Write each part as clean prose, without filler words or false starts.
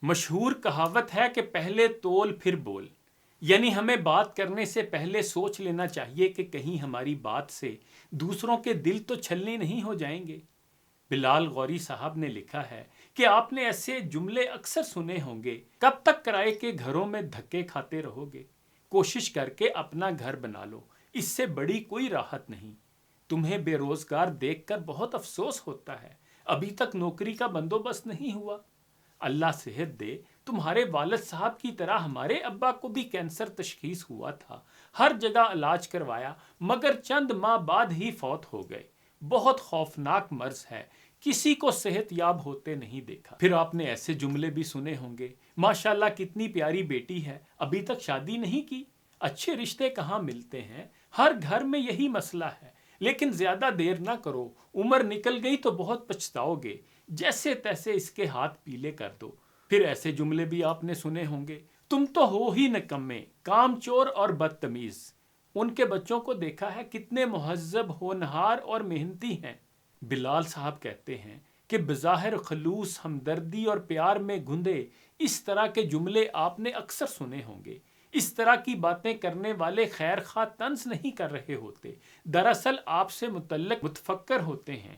مشہور کہاوت ہے کہ پہلے تول پھر بول، یعنی ہمیں بات کرنے سے پہلے سوچ لینا چاہیے کہ کہیں ہماری بات سے دوسروں کے دل تو چھلنے نہیں ہو جائیں گے۔ بلال غوری صاحب نے لکھا ہے کہ آپ نے ایسے جملے اکثر سنے ہوں گے، کب تک کرائے کے گھروں میں دھکے کھاتے رہو گے؟ کوشش کر کے اپنا گھر بنا لو، اس سے بڑی کوئی راحت نہیں۔ تمہیں بے روزگار دیکھ کر بہت افسوس ہوتا ہے، ابھی تک نوکری کا بندوبست نہیں ہوا۔ اللہ صحت دے، تمہارے والد صاحب کی طرح ہمارے ابا کو بھی کینسر تشخیص ہوا تھا، ہر جگہ علاج کروایا مگر چند ماہ بعد ہی فوت ہو گئے۔ بہت خوفناک مرض ہے، کسی کو صحت یاب ہوتے نہیں دیکھا۔ پھر آپ نے ایسے جملے بھی سنے ہوں گے، ماشاءاللہ کتنی پیاری بیٹی ہے، ابھی تک شادی نہیں کی۔ اچھے رشتے کہاں ملتے ہیں، ہر گھر میں یہی مسئلہ ہے، لیکن زیادہ دیر نہ کرو، عمر نکل گئی تو بہت پچھتاؤ گے، جیسے تیسے اس کے ہاتھ پیلے کر دو۔ پھر ایسے جملے بھی آپ نے سنے ہوں گے، تم تو ہو ہی نکمے، کام چور اور بدتمیز۔ ان کے بچوں کو دیکھا ہے کتنے مہذب، ہونہار اور محنتی ہیں۔ بلال صاحب کہتے ہیں کہ بظاہر خلوص، ہمدردی اور پیار میں گھندے اس طرح کے جملے آپ نے اکثر سنے ہوں گے۔ اس طرح کی باتیں کرنے والے خیر خواہ طنز نہیں کر رہے ہوتے، دراصل آپ سے متعلق متفکر ہوتے ہیں،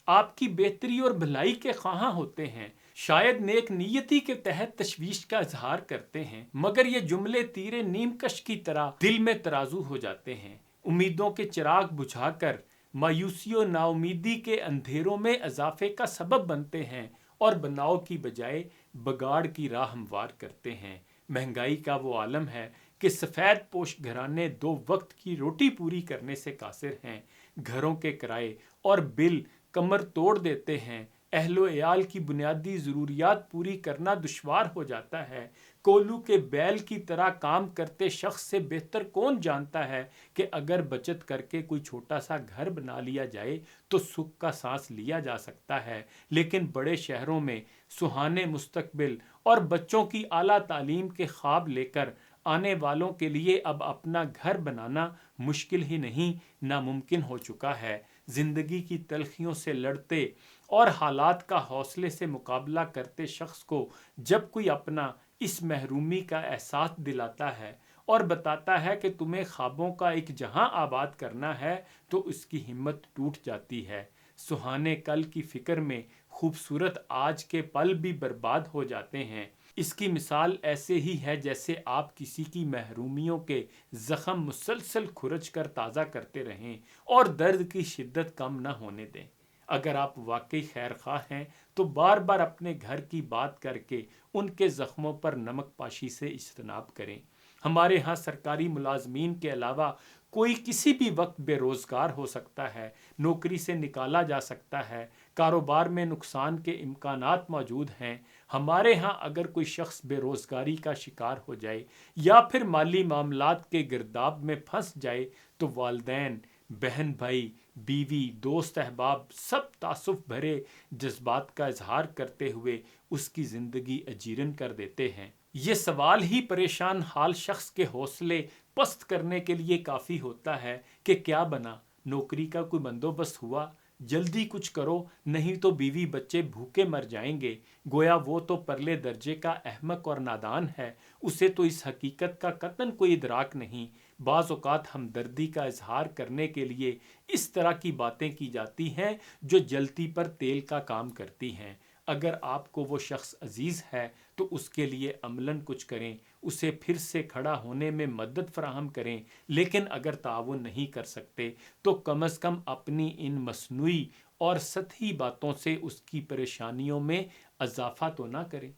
آپ کی بہتری اور بھلائی کے خواہاں ہوتے ہیں، شاید نیک نیتی کے تحت تشویش کا اظہار کرتے ہیں، مگر یہ جملے تیر نیم کش کی طرح دل میں ترازو ہو جاتے ہیں، امیدوں کے چراغ بجھا کر مایوسی و ناامیدی کے اندھیروں میں اضافے کا سبب بنتے ہیں اور بناؤ کی بجائے بگاڑ کی راہ ہموار کرتے ہیں۔ مہنگائی کا وہ عالم ہے کہ سفید پوش گھرانے دو وقت کی روٹی پوری کرنے سے قاصر ہیں، گھروں کے کرائے اور بل کمر توڑ دیتے ہیں، اہل و عیال کی بنیادی ضروریات پوری کرنا دشوار ہو جاتا ہے۔ کولو کے بیل کی طرح کام کرتے شخص سے بہتر کون جانتا ہے کہ اگر بچت کر کے کوئی چھوٹا سا گھر بنا لیا جائے تو سکھ کا سانس لیا جا سکتا ہے، لیکن بڑے شہروں میں سہانے مستقبل اور بچوں کی اعلیٰ تعلیم کے خواب لے کر آنے والوں کے لیے اب اپنا گھر بنانا مشکل ہی نہیں، ناممکن ہو چکا ہے۔ زندگی کی تلخیوں سے لڑتے اور حالات کا حوصلے سے مقابلہ کرتے شخص کو جب کوئی اپنا اس محرومی کا احساس دلاتا ہے اور بتاتا ہے کہ تمہیں خوابوں کا ایک جہاں آباد کرنا ہے تو اس کی ہمت ٹوٹ جاتی ہے۔ سہانے کل کی فکر میں خوبصورت آج کے پل بھی برباد ہو جاتے ہیں۔ اس کی مثال ایسے ہی ہے جیسے آپ کسی کی محرومیوں کے زخم مسلسل کھرچ کر تازہ کرتے رہیں اور درد کی شدت کم نہ ہونے دیں۔ اگر آپ واقعی خیر خواہ ہیں تو بار بار اپنے گھر کی بات کر کے ان کے زخموں پر نمک پاشی سے اجتناب کریں۔ ہمارے ہاں سرکاری ملازمین کے علاوہ کوئی کسی بھی وقت بے روزگار ہو سکتا ہے، نوکری سے نکالا جا سکتا ہے، کاروبار میں نقصان کے امکانات موجود ہیں۔ ہمارے ہاں اگر کوئی شخص بے روزگاری کا شکار ہو جائے یا پھر مالی معاملات کے گرداب میں پھنس جائے تو والدین، بہن بھائی، بیوی، دوست احباب سب تعصب بھرے جذبات کا اظہار کرتے ہوئے اس کی زندگی اجیرن کر دیتے ہیں۔ یہ سوال ہی پریشان حال شخص کے حوصلے پست کرنے کے لیے کافی ہوتا ہے کہ کیا بنا، نوکری کا کوئی بندوبست ہوا، جلدی کچھ کرو نہیں تو بیوی بچے بھوکے مر جائیں گے۔ گویا وہ تو پرلے درجے کا احمق اور نادان ہے، اسے تو اس حقیقت کا قطعاً کوئی ادراک نہیں۔ بعض اوقات ہمدردی کا اظہار کرنے کے لیے اس طرح کی باتیں کی جاتی ہیں جو جلتی پر تیل کا کام کرتی ہیں۔ اگر آپ کو وہ شخص عزیز ہے تو اس کے لیے عملاً کچھ کریں، اسے پھر سے کھڑا ہونے میں مدد فراہم کریں، لیکن اگر تعاون نہیں کر سکتے تو کم از کم اپنی ان مصنوعی اور سطحی باتوں سے اس کی پریشانیوں میں اضافہ تو نہ کریں۔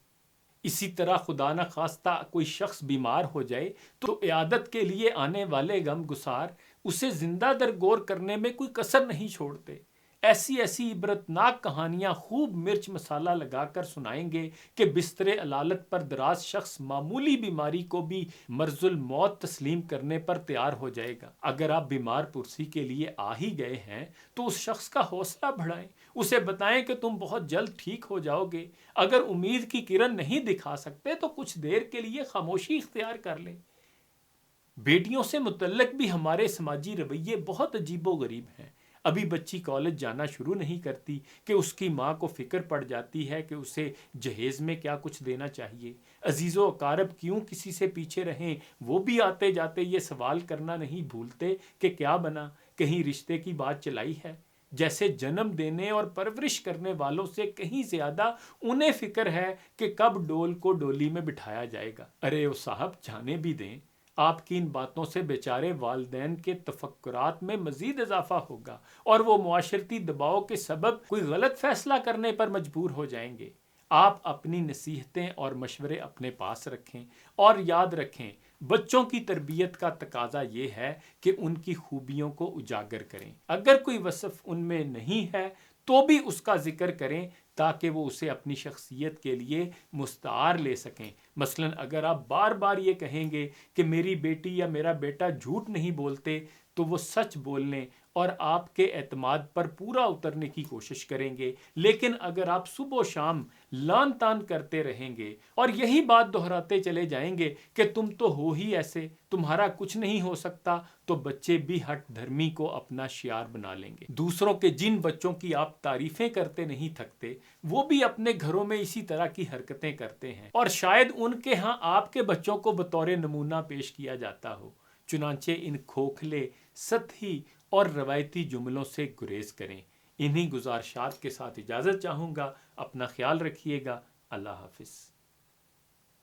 اسی طرح خدا نہ خواستہ کوئی شخص بیمار ہو جائے تو عیادت کے لیے آنے والے غم گسار اسے زندہ درگور کرنے میں کوئی کسر نہیں چھوڑتے۔ ایسی عبرتناک کہانیاں خوب مرچ مسالہ لگا کر سنائیں گے کہ بستر علالت پر دراز شخص معمولی بیماری کو بھی مرض الموت تسلیم کرنے پر تیار ہو جائے گا۔ اگر آپ بیمار پرسی کے لیے آ ہی گئے ہیں تو اس شخص کا حوصلہ بڑھائیں، اسے بتائیں کہ تم بہت جلد ٹھیک ہو جاؤ گے۔ اگر امید کی کرن نہیں دکھا سکتے تو کچھ دیر کے لیے خاموشی اختیار کر لیں۔ بیٹیوں سے متعلق بھی ہمارے سماجی رویے بہت عجیب و غریب ہیں۔ ابھی بچی کالج جانا شروع نہیں کرتی کہ اس کی ماں کو فکر پڑ جاتی ہے کہ اسے جہیز میں کیا کچھ دینا چاہیے۔ عزیز و اقارب کیوں کسی سے پیچھے رہیں، وہ بھی آتے جاتے یہ سوال کرنا نہیں بھولتے کہ کیا بنا، کہیں رشتے کی بات چلائی ہے۔ جیسے جنم دینے اور پرورش کرنے والوں سے کہیں زیادہ انہیں فکر ہے کہ کب ڈول کو ڈولی میں بٹھایا جائے گا۔ ارے او صاحب جانے بھی دیں، آپ کی ان باتوں سے بیچارے والدین کے تفکرات میں مزید اضافہ ہوگا اور وہ معاشرتی دباؤ کے سبب کوئی غلط فیصلہ کرنے پر مجبور ہو جائیں گے۔ آپ اپنی نصیحتیں اور مشورے اپنے پاس رکھیں اور یاد رکھیں بچوں کی تربیت کا تقاضا یہ ہے کہ ان کی خوبیوں کو اجاگر کریں۔ اگر کوئی وصف ان میں نہیں ہے تو بھی اس کا ذکر کریں تاکہ وہ اسے اپنی شخصیت کے لیے مستعار لے سکیں۔ مثلا اگر آپ بار بار یہ کہیں گے کہ میری بیٹی یا میرا بیٹا جھوٹ نہیں بولتے تو وہ سچ بولنے اور آپ کے اعتماد پر پورا اترنے کی کوشش کریں گے۔ لیکن اگر آپ صبح و شام لان تان کرتے رہیں گے اور یہی بات دہراتے چلے جائیں گے کہ تم تو ہو ہی ایسے، تمہارا کچھ نہیں ہو سکتا، تو بچے بھی ہٹ دھرمی کو اپنا شعار بنا لیں گے۔ دوسروں کے جن بچوں کی آپ تعریفیں کرتے نہیں تھکتے وہ بھی اپنے گھروں میں اسی طرح کی حرکتیں کرتے ہیں، اور شاید ان کے ہاں آپ کے بچوں کو بطور نمونہ پیش کیا جاتا ہو۔ چنانچہ ان کھوکھلے، سطحی اور روایتی جملوں سے گریز کریں۔ انہی گزارشات کے ساتھ اجازت چاہوں گا۔ اپنا خیال رکھیے گا۔ اللہ حافظ۔